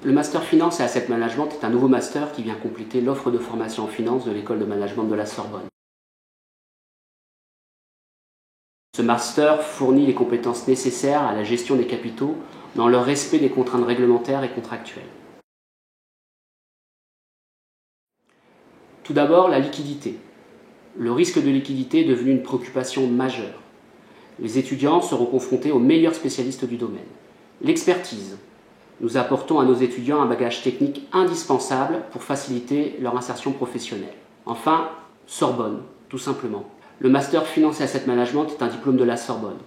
Le Master Finance et Asset Management est un nouveau master qui vient compléter l'offre de formation en finance de l'École de Management de la Sorbonne. Ce master fournit les compétences nécessaires à la gestion des capitaux dans le respect des contraintes réglementaires et contractuelles. Tout d'abord, la liquidité. Le risque de liquidité est devenu une préoccupation majeure. Les étudiants seront confrontés aux meilleurs spécialistes du domaine. L'expertise. Nous apportons à nos étudiants un bagage technique indispensable pour faciliter leur insertion professionnelle. Enfin, Sorbonne, tout simplement. Le Master Finance et Asset Management est un diplôme de la Sorbonne.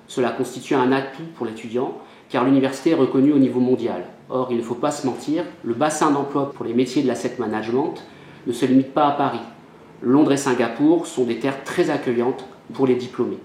Cela constitue un atout pour l'étudiant car l'université est reconnue au niveau mondial. Or, il ne faut pas se mentir, le bassin d'emploi pour les métiers de l'asset management ne se limite pas à Paris. Londres et Singapour sont des terres très accueillantes pour les diplômés.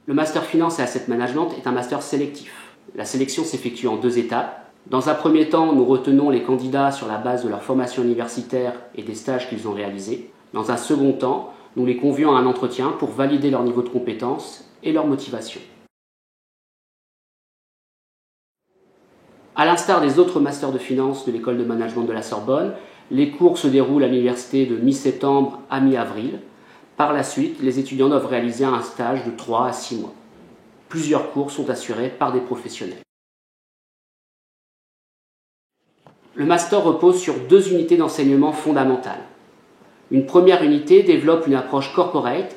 Le Master Finance et Asset Management est un master sélectif. La sélection s'effectue en 2 étapes. Dans un premier temps, nous retenons les candidats sur la base de leur formation universitaire et des stages qu'ils ont réalisés. Dans un second temps, nous les convions à un entretien pour valider leur niveau de compétence et leur motivation. À l'instar des autres masters de finance de l'École de Management de la Sorbonne, les cours se déroulent à l'université de mi-septembre à mi-avril. Par la suite, les étudiants doivent réaliser un stage de 3 à 6 mois. Plusieurs cours sont assurés par des professionnels. Le master repose sur 2 unités d'enseignement fondamentales. Une première unité développe une approche corporate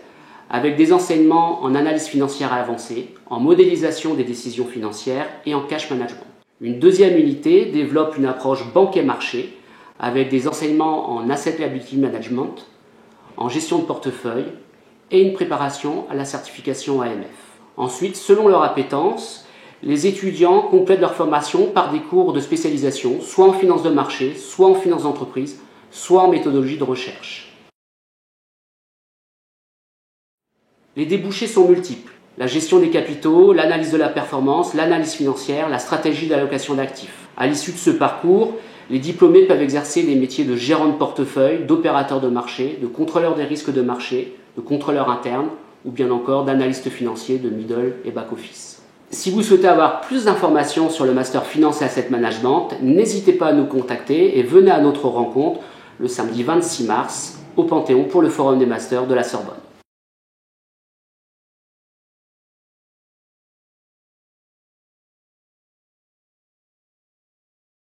avec des enseignements en analyse financière avancée, en modélisation des décisions financières et en cash management. Une deuxième unité développe une approche banque et marché avec des enseignements en asset liability management, en gestion de portefeuille et une préparation à la certification AMF. Ensuite, selon leur appétence, les étudiants complètent leur formation par des cours de spécialisation, soit en finance de marché, soit en finance d'entreprise, soit en méthodologie de recherche. Les débouchés sont multiples. La gestion des capitaux, l'analyse de la performance, l'analyse financière, la stratégie d'allocation d'actifs. À l'issue de ce parcours, les diplômés peuvent exercer des métiers de gérant de portefeuille, d'opérateur de marché, de contrôleur des risques de marché, de contrôleur interne ou bien encore d'analyste financier de middle et back office. Si vous souhaitez avoir plus d'informations sur le Master Finance et Asset Management, n'hésitez pas à nous contacter et venez à notre rencontre le samedi 26 mars au Panthéon pour le Forum des Masters de la Sorbonne.